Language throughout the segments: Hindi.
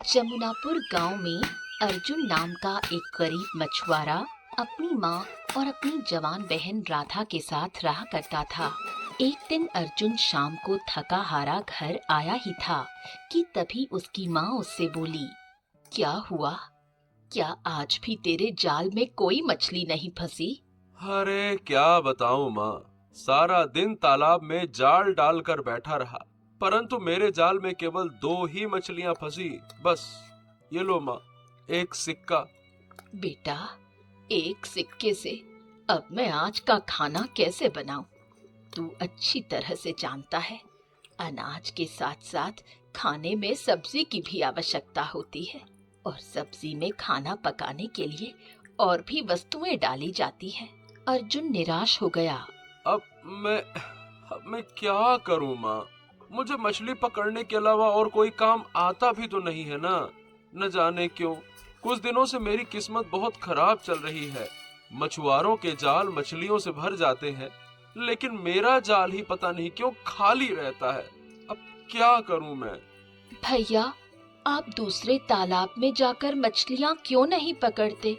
जमुनापुर गांव में अर्जुन नाम का एक गरीब मछुआरा अपनी माँ और अपनी जवान बहन राधा के साथ रहा करता था। एक दिन अर्जुन शाम को थका हारा घर आया ही था कि तभी उसकी माँ उससे बोली, क्या हुआ? क्या आज भी तेरे जाल में कोई मछली नहीं फंसी? अरे क्या बताऊं माँ, सारा दिन तालाब में जाल डालकर बैठा रहा, परंतु मेरे जाल में केवल 2 ही मछलियां फंसी। बस ये लो माँ, एक सिक्का। बेटा, एक सिक्के से अब मैं आज का खाना कैसे बनाऊं? तू अच्छी तरह से जानता है, अनाज के साथ साथ खाने में सब्जी की भी आवश्यकता होती है और सब्जी में खाना पकाने के लिए और भी वस्तुएं डाली जाती हैं। अर्जुन निराश हो गया। अब मैं क्या करूं माँ? मुझे मछली पकड़ने के अलावा और कोई काम आता भी तो नहीं है ना। न जाने क्यों कुछ दिनों से मेरी किस्मत बहुत खराब चल रही है। मछुआरों के जाल मछलियों से भर जाते हैं, लेकिन मेरा जाल ही पता नहीं क्यों खाली रहता है। अब क्या करूं मैं? भैया, आप दूसरे तालाब में जाकर मछलियाँ क्यों नहीं पकड़ते?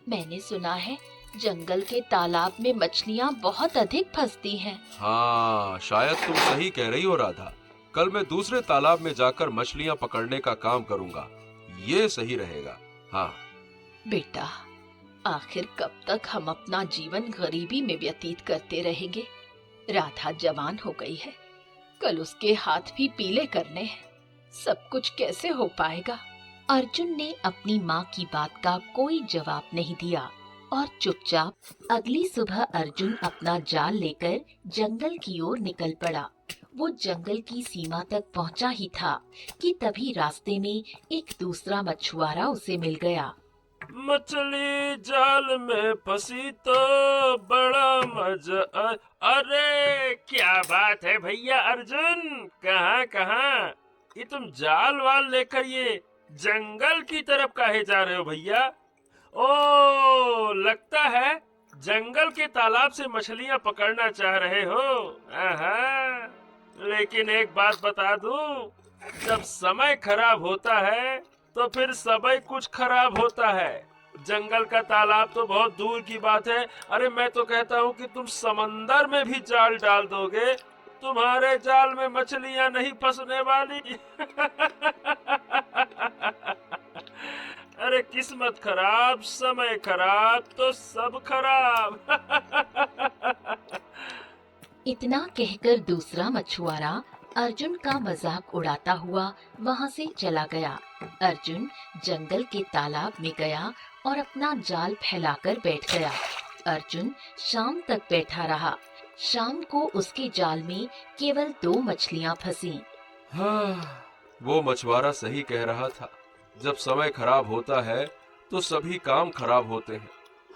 मैंने सुना है जंगल के तालाब में मछलियाँ बहुत अधिक फंसती हैं। हाँ, शायद तुम सही कह रही हो राधा। कल मैं दूसरे तालाब में जाकर मछलियां पकड़ने का काम करूंगा। ये सही रहेगा। हाँ। बेटा, आखिर कब तक हम अपना जीवन गरीबी में व्यतीत करते रहेंगे? राधा जवान हो गई है, कल उसके हाथ भी पीले करने हैं। सब कुछ कैसे हो पाएगा? अर्जुन ने अपनी माँ की बात का कोई जवाब नहीं दिया और चुपचाप अगली सुबह अर्जुन अपना जाल लेकर जंगल की ओर निकल पड़ा। वो जंगल की सीमा तक पहुंचा ही था कि तभी रास्ते में एक दूसरा मछुआरा उसे मिल गया। मछली जाल में फंसी तो बड़ा मजा अरे क्या बात है भैया अर्जुन, कहाँ कहाँ? ये तुम जाल वाल लेकर ये जंगल की तरफ काहे जा रहे हो भैया? ओ, लगता है जंगल के तालाब से मछलियां पकड़ना चाह रहे हो। आहा, लेकिन एक बात बता दूं, जब समय खराब होता है तो फिर सबई कुछ खराब होता है। जंगल का तालाब तो बहुत दूर की बात है। अरे मैं तो कहता हूँ कि तुम समंदर में भी जाल डाल दोगे, तुम्हारे जाल में मछलियां नहीं फंसने वाली। अरे किस्मत खराब, समय खराब तो सब खराब। इतना कहकर दूसरा मछुआरा अर्जुन का मजाक उड़ाता हुआ वहां से चला गया। अर्जुन जंगल के तालाब में गया और अपना जाल फैलाकर बैठ गया। अर्जुन शाम तक बैठा रहा। शाम को उसके जाल में केवल 2 मछलियां फंसी। हाँ, वो मछुआरा सही कह रहा था। जब समय खराब होता है तो सभी काम खराब होते हैं।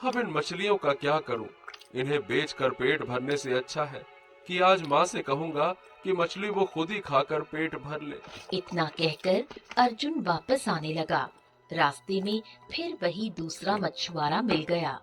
अब इन मछलियों का क्या करूं? इन्हें बेचकर पेट भरने से अच्छा है कि आज माँ से कहूंगा कि मछली वो खुद ही खाकर पेट भर ले। इतना कहकर अर्जुन वापस आने लगा। रास्ते में फिर वही दूसरा मछुआरा मिल गया।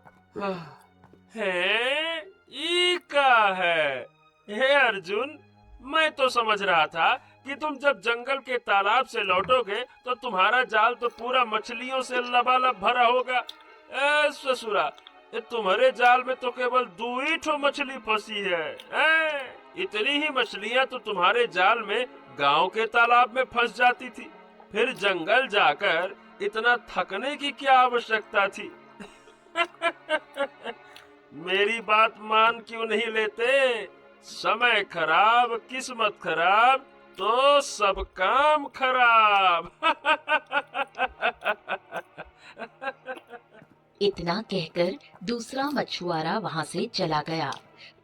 है, ई का है? हे अर्जुन, मैं तो समझ रहा था कि तुम जब जंगल के तालाब से लौटोगे तो तुम्हारा जाल तो पूरा मछलियों से लबालब भरा होगा। ए ससुरा, ये तुम्हारे जाल में तो केवल 2 ही ठो मछली फंसी है। इतनी ही मछलियां तो तुम्हारे जाल में गांव के तालाब में फंस जाती थी। फिर जंगल जाकर इतना थकने की क्या आवश्यकता थी? मेरी बात मान क्यों नहीं लेते? समय खराब, किस्मत खराब तो सब काम खराब। इतना कहकर दूसरा मछुआरा वहां से चला गया।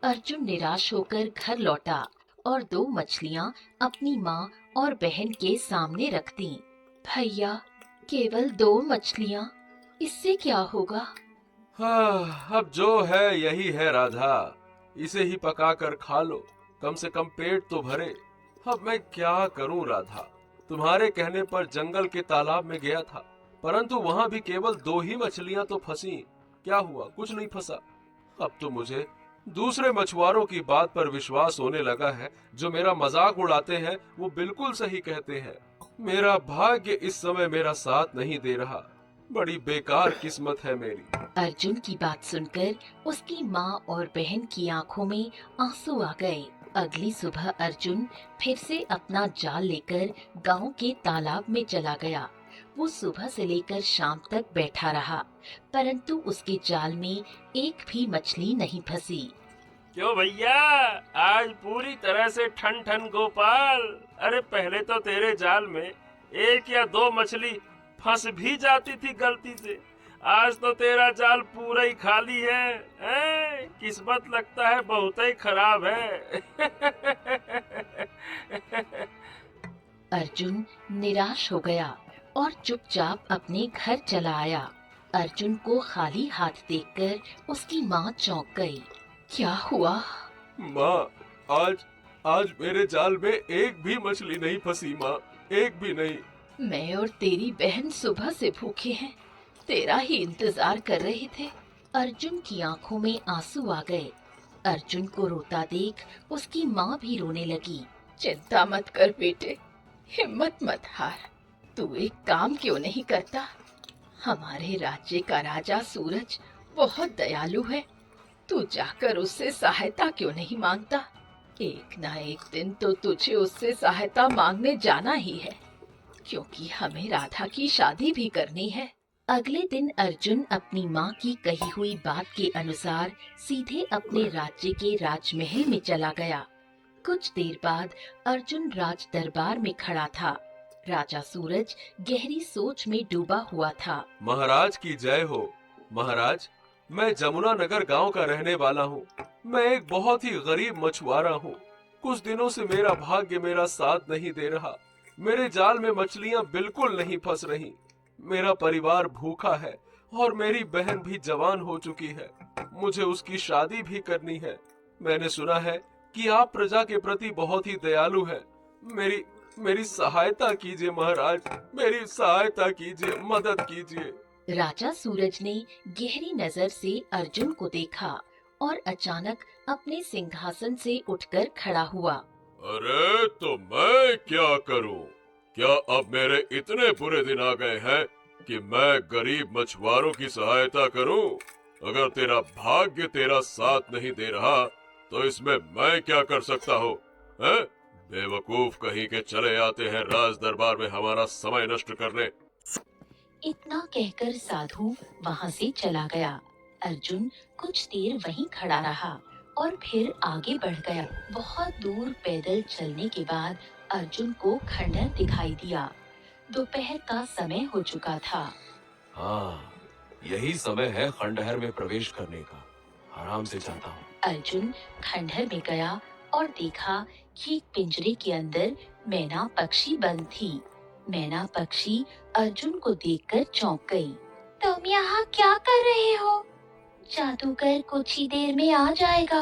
अर्जुन निराश होकर घर लौटा और 2 मछलियां अपनी माँ और बहन के सामने रख दी। भैया, केवल 2 मछलियां, इससे क्या होगा? हाँ, अब जो है यही है राधा, इसे ही पका कर खा लो, कम से कम पेट तो भरे। अब मैं क्या करूं राधा? तुम्हारे कहने पर जंगल के तालाब में गया था, परंतु वहां भी केवल 2 ही मछलियां तो फंसी। क्या हुआ? कुछ नहीं फंसा। अब तो मुझे दूसरे मछुआरों की बात पर विश्वास होने लगा है। जो मेरा मजाक उड़ाते हैं वो बिल्कुल सही कहते हैं। मेरा भाग्य इस समय मेरा साथ नहीं दे रहा। बड़ी बेकार किस्मत है मेरी। अर्जुन की बात सुनकर उसकी माँ और बहन की आंखों में आंसू आ गए। अगली सुबह अर्जुन फिर से अपना जाल लेकर गांव के तालाब में चला गया। वो सुबह से लेकर शाम तक बैठा रहा, परंतु उसके जाल में एक भी मछली नहीं फंसी। क्यों भैया, आज पूरी तरह से ठन ठन गोपाल। अरे पहले तो तेरे जाल में एक या दो मछली फंस भी जाती थी गलती से, आज तो तेरा जाल पूरा ही खाली है। किस्मत लगता है बहुत ही खराब है। अर्जुन निराश हो गया और चुपचाप अपने घर चला आया। अर्जुन को खाली हाथ देखकर उसकी माँ चौंक गई। क्या हुआ? माँ, आज आज मेरे जाल में एक भी मछली नहीं फंसी माँ, एक भी नहीं। मैं और तेरी बहन सुबह से भूखे हैं, तेरा ही इंतजार कर रहे थे। अर्जुन की आंखों में आंसू आ गए। अर्जुन को रोता देख उसकी माँ भी रोने लगी। चिंता मत कर बेटे, हिम्मत मत हार। तू एक काम क्यों नहीं करता? हमारे राज्य का राजा सूरज बहुत दयालु है, तू जाकर उससे सहायता क्यों नहीं मांगता? एक ना एक दिन तो तुझे उससे सहायता मांगने जाना ही है, क्योंकि हमें राधा की शादी भी करनी है। अगले दिन अर्जुन अपनी माँ की कही हुई बात के अनुसार सीधे अपने राज्य के राजमहल में चला गया। कुछ देर बाद अर्जुन राज दरबार में खड़ा था। राजा सूरज गहरी सोच में डूबा हुआ था। महाराज की जय हो। महाराज, मैं जमुना नगर गांव का रहने वाला हूँ। मैं एक बहुत ही गरीब मछुआरा हूँ। कुछ दिनों से मेरा भाग्य मेरा साथ नहीं दे रहा। मेरे जाल में मछलियाँ बिल्कुल नहीं फंस रही। मेरा परिवार भूखा है और मेरी बहन भी जवान हो चुकी है। मुझे उसकी शादी भी करनी है। मैंने सुना है कि आप प्रजा के प्रति बहुत ही दयालु हैं। मेरी सहायता कीजिए महाराज, मेरी सहायता कीजिए, मदद कीजिए। राजा सूरज ने गहरी नजर से अर्जुन को देखा और अचानक अपने सिंहासन से उठकर खड़ा हुआ। अरे तो मैं क्या करूं? क्या अब मेरे इतने बुरे दिन आ गए हैं कि मैं गरीब मछुआरों की सहायता करूं? अगर तेरा भाग्य तेरा साथ नहीं दे रहा तो इसमें मैं क्या कर सकता हूँ? हैं? बेवकूफ कहीं के चले आते हैं राज दरबार में हमारा समय नष्ट करने। इतना कहकर साधु वहाँ से चला गया। अर्जुन कुछ देर वहीं खड़ा रहा और फिर आगे बढ़ गया। बहुत दूर पैदल चलने के बाद अर्जुन को खंडहर दिखाई दिया। दोपहर का समय हो चुका था। हाँ, यही समय है खंडहर में प्रवेश करने का। आराम से जाता हूँ। अर्जुन खंडहर में गया और देखा कि एक पिंजरे के अंदर मैना पक्षी बंद थी। मैना पक्षी अर्जुन को देखकर चौंक गई। तुम यहाँ क्या कर रहे हो? जादूगर कुछ ही देर में आ जाएगा।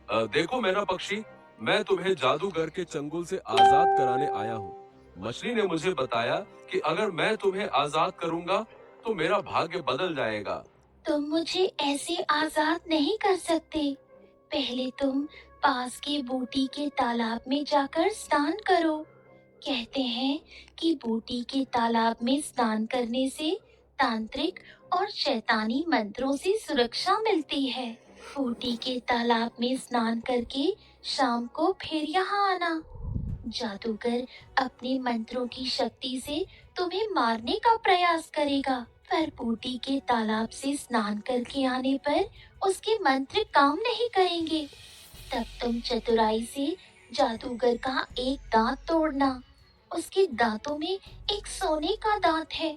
देखो मैना पक्षी, मैं तुम्हें जादूगर के चंगुल से आजाद कराने आया हूँ। मछली ने मुझे बताया कि अगर मैं तुम्हें आजाद करूँगा तो मेरा भाग्य बदल जाएगा। तुम मुझे ऐसे आजाद नहीं कर सकते। पहले तुम पास के बूटी के तालाब में जाकर स्नान करो। कहते हैं कि बूटी के तालाब में स्नान करने से तांत्रिक और शैतानी मंत्रों से सुरक्षा मिलती है। बूटी के तालाब में स्नान करके शाम को फिर यहाँ आना। जादूगर अपने मंत्रों की शक्ति से तुम्हें मारने का प्रयास करेगा, पर बूटी के तालाब से स्नान करके आने पर उसके मंत्र काम नहीं करेंगे। तब तुम चतुराई से जादूगर का एक दांत तोड़ना। उसके दांतों में एक सोने का दांत है।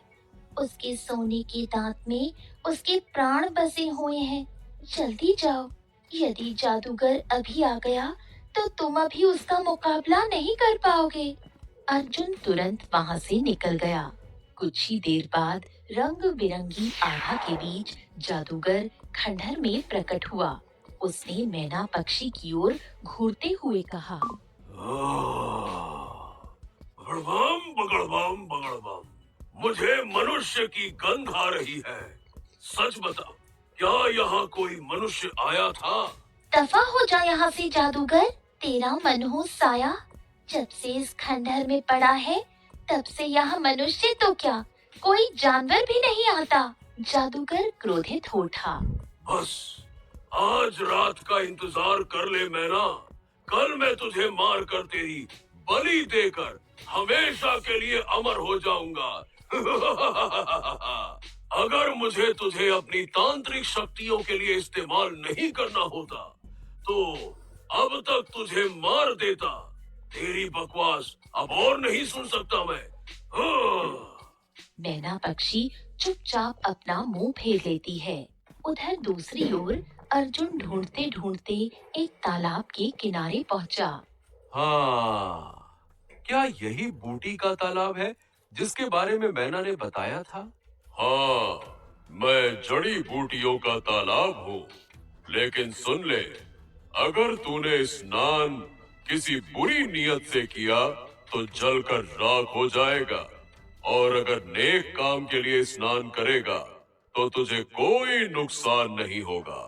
उसके सोने के दांत में उसके प्राण बसे हुए हैं। जल्दी जाओ, यदि जादूगर अभी आ गया तो तुम अभी उसका मुकाबला नहीं कर पाओगे। अर्जुन तुरंत वहां से निकल गया। कुछ ही देर बाद रंग बिरंगी आभा के बीच जादूगर खंडहर में प्रकट हुआ। उसने मैना पक्षी की ओर घूरते हुए कहा, बगड़बम बगड़बम, मुझे मनुष्य की गंध आ रही है। सच बता, क्या यहाँ कोई मनुष्य आया था? दफा हो जा यहाँ से जादूगर, तेरा मनहूस साया जब से इस खंडहर में पड़ा है तब से यहाँ मनुष्य तो क्या, कोई जानवर भी नहीं आता। जादूगर क्रोधित हो उठा। बस आज रात का इंतजार कर ले मैना, कल मैं तुझे मार कर तेरी बलि देकर हमेशा के लिए अमर हो जाऊंगा। अगर मुझे तुझे अपनी तांत्रिक शक्तियों के लिए इस्तेमाल नहीं करना होता तो अब तक तुझे मार देता। तेरी बकवास अब और नहीं सुन सकता मैं। मैना पक्षी चुपचाप अपना मुंह फेर लेती है। उधर दूसरी ओर अर्जुन ढूंढते ढूंढते एक तालाब के किनारे पहुंचा। हाँ, क्या यही बूटी का तालाब है जिसके बारे में मैना ने बताया था? हाँ, मैं जड़ी बूटियों का तालाब हूँ, लेकिन सुन ले, अगर तूने स्नान किसी बुरी नियत से किया तो जलकर राख हो जाएगा, और अगर नेक काम के लिए स्नान करेगा तो तुझे कोई नुकसान नहीं होगा,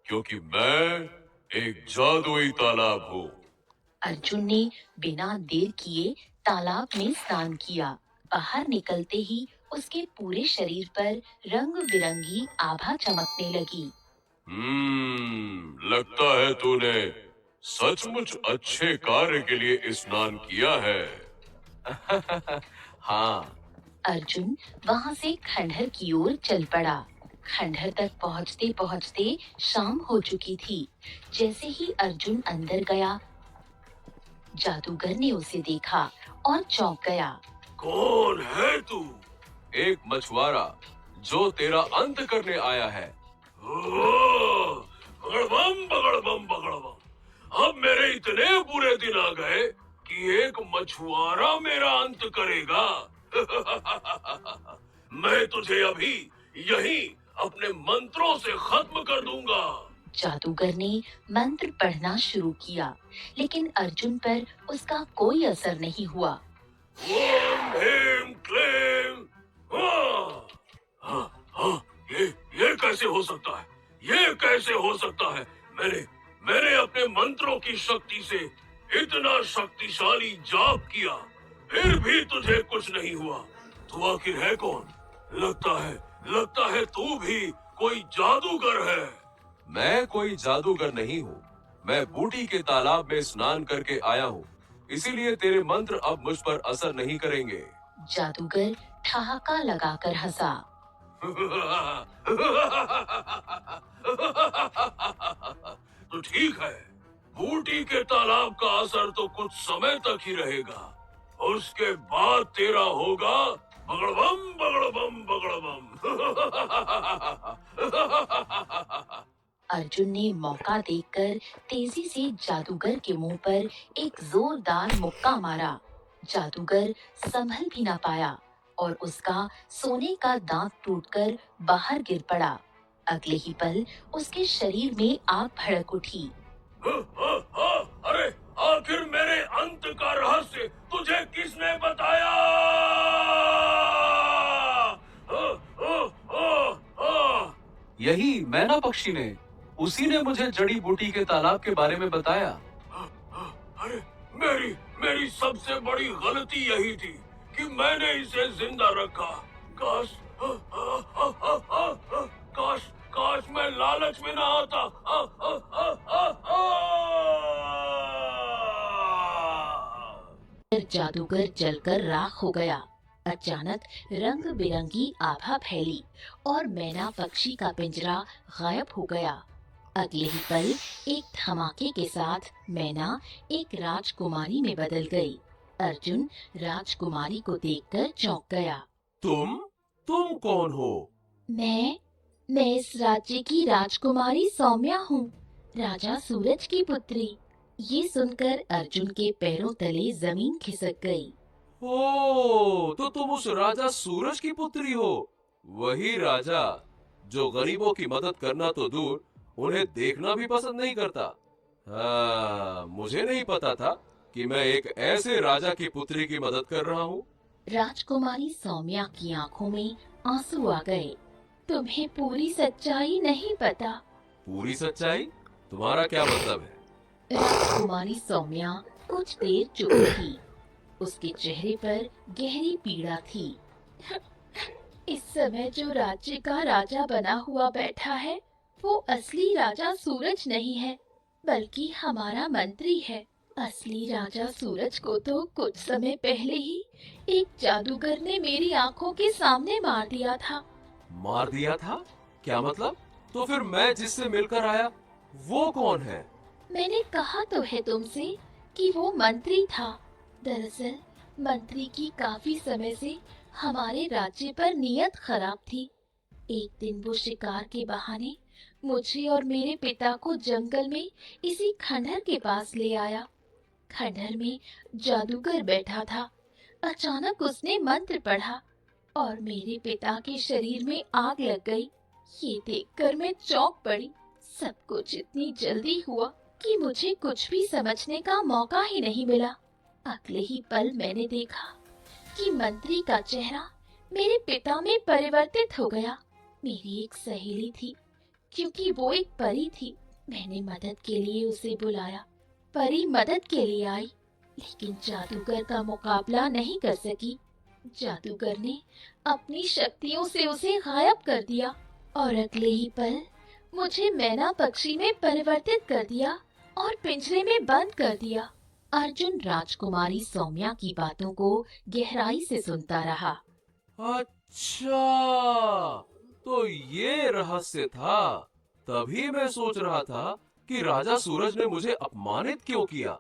क्योंकि मैं एक जादुई तालाब हूँ। अर्जुन ने बिना देर किए तालाब में स्नान किया। बाहर निकलते ही उसके पूरे शरीर पर रंग बिरंगी आभा चमकने लगी। लगता है तूने सचमुच अच्छे कार्य के लिए स्नान किया है। हाँ। अर्जुन वहां से खंडहर की ओर चल पड़ा। खंडहर तक पहुंचते पहुंचते शाम हो चुकी थी। जैसे ही अर्जुन अंदर गया, जादूगर ने उसे देखा और चौंक गया। कौन है तू? एक मछुआरा जो तेरा अंत करने आया है। बगड़बम बगड़बम बगड़बम, अब मेरे इतने बुरे दिन आ गए कि एक मछुआरा मेरा अंत करेगा। मैं तुझे अभी यहीं अपने मंत्रों से खत्म कर दूंगा। जादूगर ने मंत्र पढ़ना शुरू किया, लेकिन अर्जुन पर उसका कोई असर नहीं हुआ। ओम ह्रीं क्लीं। ये कैसे हो सकता है? ये कैसे हो सकता है? मैंने अपने मंत्रों की शक्ति से इतना शक्तिशाली जाप किया, फिर भी तुझे कुछ नहीं हुआ। तू आखिर है कौन? लगता है तू भी कोई जादूगर है। मैं कोई जादूगर नहीं हूँ। मैं बूटी के तालाब में स्नान करके आया हूँ, इसीलिए तेरे मंत्र अब मुझ पर असर नहीं करेंगे। जादूगर ठहाका लगाकर हंसा। तो ठीक है, बूटी के तालाब का असर तो कुछ समय तक ही रहेगा, उसके बाद तेरा होगा बगड़बम बगड़बम बगड़बम। अर्जुन ने मौका देखकर तेजी से जादूगर के मुंह पर एक जोरदार मुक्का मारा। जादूगर संभल भी न पाया और उसका सोने का दांत टूटकर बाहर गिर पड़ा। अगले ही पल उसके शरीर में आग भड़क उठी। अरे आखिर मेरे अंत का रहस्य तुझे किसने बताया? यही मैना पक्षी ने, उसी ने मुझे जड़ी बूटी के तालाब के बारे में बताया। अरे मेरी सबसे बड़ी गलती यही थी कि मैंने इसे जिंदा रखा। काश मैं लालच में ना आता। जादूगर जलकर राख हो गया। अचानक रंग बिरंगी आभा फैली और मैना पक्षी का पिंजरा गायब हो गया। अगले ही पल एक धमाके के साथ मैना एक राजकुमारी में बदल गई। अर्जुन राजकुमारी को देखकर चौंक गया। तुम कौन हो? मैं इस राज्य की राजकुमारी सौम्या हूँ, राजा सूरज की पुत्री। ये सुनकर अर्जुन के पैरों तले जमीन खिसक गई। ओ, तो तुम उस राजा सूरज की पुत्री हो, वही राजा जो गरीबों की मदद करना तो दूर, उन्हें देखना भी पसंद नहीं करता। मुझे नहीं पता था कि मैं एक ऐसे राजा की पुत्री की मदद कर रहा हूँ। राजकुमारी सौम्या की आंखों में आंसू आ गए। तुम्हें पूरी सच्चाई नहीं पता। पूरी सच्चाई? तुम्हारा क्या मतलब है? राजकुमारी सौम्या कुछ देर चुप थी। उसके चेहरे पर गहरी पीड़ा थी। इस समय जो राज्य का राजा बना हुआ बैठा है वो असली राजा सूरज नहीं है, बल्कि हमारा मंत्री है। असली राजा सूरज को तो कुछ समय पहले ही एक जादूगर ने मेरी आंखों के सामने मार दिया था। मार दिया था? क्या मतलब? तो फिर मैं जिससे मिलकर आया वो कौन है? मैंने कहा तो है तुमसे कि वो मंत्री था। दरअसल मंत्री की काफी समय से हमारे राज्य पर नियत खराब थी। एक दिन वो शिकार के बहाने मुझे और मेरे पिता को जंगल में इसी खंडहर के पास ले आया। खंडहर में जादूगर बैठा था। अचानक उसने मंत्र पढ़ा और मेरे पिता के शरीर में आग लग गई। ये देखकर मैं चौंक पड़ी। सब कुछ इतनी जल्दी हुआ कि मुझे कुछ भी समझने का मौका ही नहीं मिला। अगले ही पल मैंने देखा कि मंत्री का चेहरा मेरे पिता में परिवर्तित हो गया। मेरी एक सहेली थी, क्योंकि वो एक परी थी। मैंने मदद के लिए उसे बुलाया। परी मदद के लिए आई, लेकिन जादूगर का मुकाबला नहीं कर सकी। जादूगर ने अपनी शक्तियों से उसे गायब कर दिया और अगले ही पल मुझे मैना पक्षी में परिवर्तित कर दिया और पिंजरे में बंद कर दिया। अर्जुन राजकुमारी सौम्या की बातों को गहराई से सुनता रहा। अच्छा, तो ये रहस्य था। तभी मैं सोच रहा था कि राजा सूरज ने मुझे अपमानित क्यों किया।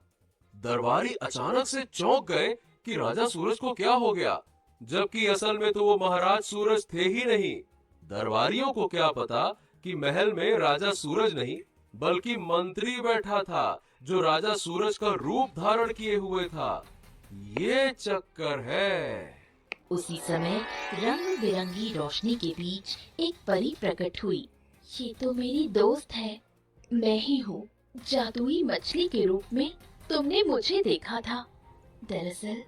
दरबारी अचानक से चौंक गए कि राजा सूरज को क्या हो गया, जबकि असल में तो वो महाराज सूरज थे ही नहीं। दरबारियों को क्या पता कि महल में राजा सूरज नहीं बल्कि मंत्री बैठा था, जो राजा सूरज का रूप धारण किए हुए था। ये चक्कर है। उसी समय रंग बिरंगी रोशनी के बीच एक परी प्रकट हुई। ये तो मेरी दोस्त है। मैं ही हूँ। जादुई मछली के रूप में तुमने मुझे देखा था। दरअसल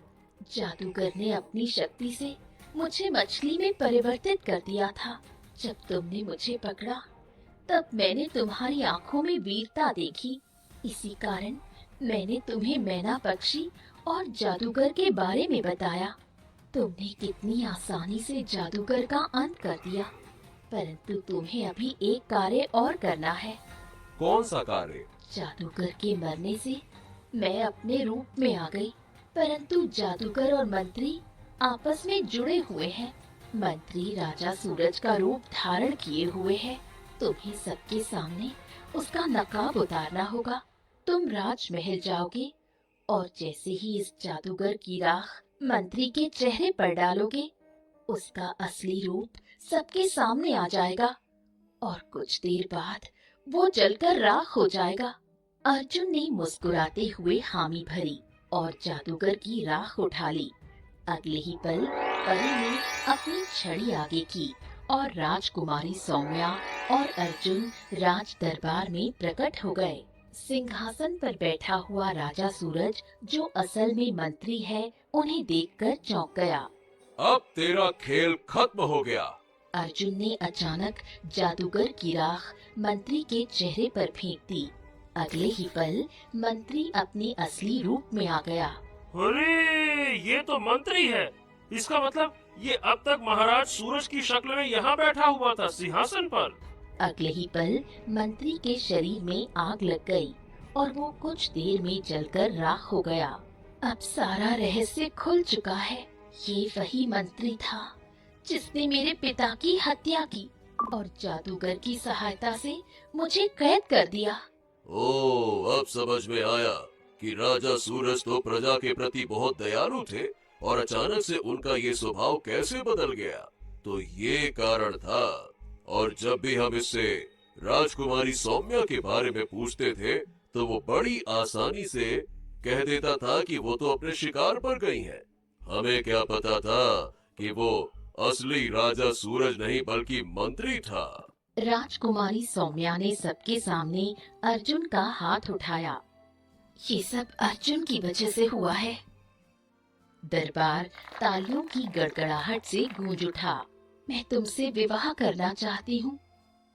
जादूगर ने अपनी शक्ति से मुझे मछली में परिवर्तित कर दिया था। जब तुमने मुझे पकड़ा तब मैंने तुम्हारी आंखों में वीरता देखी। इसी कारण मैंने तुम्हें मैना पक्षी और जादूगर के बारे में बताया। तुमने कितनी आसानी से जादूगर का अंत कर दिया, परंतु तुम्हें अभी एक कार्य और करना है। कौन सा कार्य? जादूगर के मरने से मैं अपने रूप में आ गई, परंतु जादूगर और मंत्री आपस में जुड़े हुए हैं। मंत्री राजा सूरज का रूप धारण किए हुए है। तुम्हें सबके सामने उसका नकाब उतारना होगा। तुम राजमहल जाओगे और जैसे ही इस जादूगर की राख मंत्री के चेहरे पर डालोगे, उसका असली रूप सबके सामने आ जाएगा और कुछ देर बाद वो जलकर राख हो जाएगा। अर्जुन ने मुस्कुराते हुए हामी भरी और जादूगर की राख उठा ली। अगले ही पल परी ने अपनी छड़ी आगे की और राजकुमारी सौम्या और अर्जुन राज दरबार में प्रकट हो गए। सिंहासन पर बैठा हुआ राजा सूरज, जो असल में मंत्री है, उन्हें देखकर चौंक गया। अब तेरा खेल खत्म हो गया। अर्जुन ने अचानक जादूगर की राख मंत्री के चेहरे पर फेंक दी। अगले ही पल मंत्री अपने असली रूप में आ गया। अरे ये तो मंत्री है। इसका मतलब ये अब तक महाराज सूरज की शक्ल में यहाँ बैठा हुआ था, सिंहासन पर। अगले ही पल मंत्री के शरीर में आग लग गई और वो कुछ देर में जलकर राख हो गया। अब सारा रहस्य खुल चुका है। ये वही मंत्री था जिसने मेरे पिता की हत्या की और जादूगर की सहायता से मुझे कैद कर दिया। ओह, अब समझ में आया कि राजा सूरज तो प्रजा के प्रति बहुत दयालु थे और अचानक से उनका ये स्वभाव कैसे बदल गया। तो ये कारण था। और जब भी हम इससे राजकुमारी सौम्या के बारे में पूछते थे तो वो बड़ी आसानी से कह देता था कि वो तो अपने शिकार पर गई हैं। हमें क्या पता था कि वो असली राजा सूरज नहीं बल्कि मंत्री था। राजकुमारी सौम्या ने सबके सामने अर्जुन का हाथ उठाया। ये सब अर्जुन की वजह से हुआ है। दरबार तालियों की गड़गड़ाहट से गूंज उठा। मैं तुमसे विवाह करना चाहती हूँ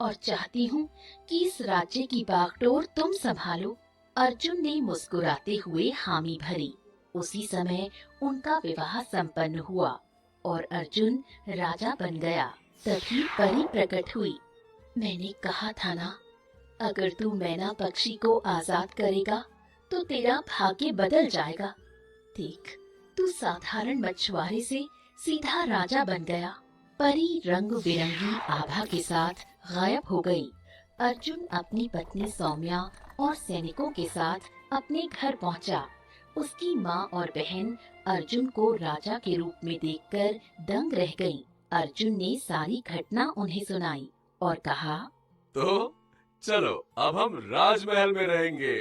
और चाहती हूँ कि इस राज्य की बागडोर तुम संभालो। अर्जुन ने मुस्कुराते हुए हामी भरी। उसी समय उनका विवाह संपन्न हुआ और अर्जुन राजा बन गया। तभी परी प्रकट हुई। मैंने कहा था ना, अगर तू मैना पक्षी को आजाद करेगा तो तेरा भाग्य बदल जाएगा। देख, तू साधारण मछुआरे से सीधा राजा बन गया। परी रंग बिरंगी आभा के साथ गायब हो गई। अर्जुन अपनी पत्नी सौम्या और सैनिकों के साथ अपने घर पहुंचा। उसकी माँ और बहन अर्जुन को राजा के रूप में देखकर दंग रह गईं। अर्जुन ने सारी घटना उन्हें सुनाई और कहा, तो चलो अब हम राजमहल में रहेंगे।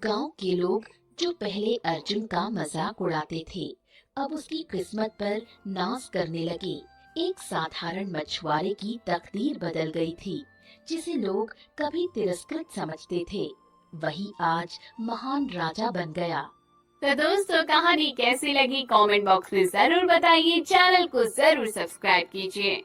गांव के लोग जो पहले अर्जुन का मजाक उड़ाते थे, अब उसकी किस्मत पर नाज करने लगे। एक साधारण मछुआरे की तकदीर बदल गई थी, जिसे लोग कभी तिरस्कृत समझते थे, वही आज महान राजा बन गया। तो दोस्तों, कहानी कैसी लगी कमेंट बॉक्स में जरूर बताइए। चैनल को जरूर सब्सक्राइब कीजिए।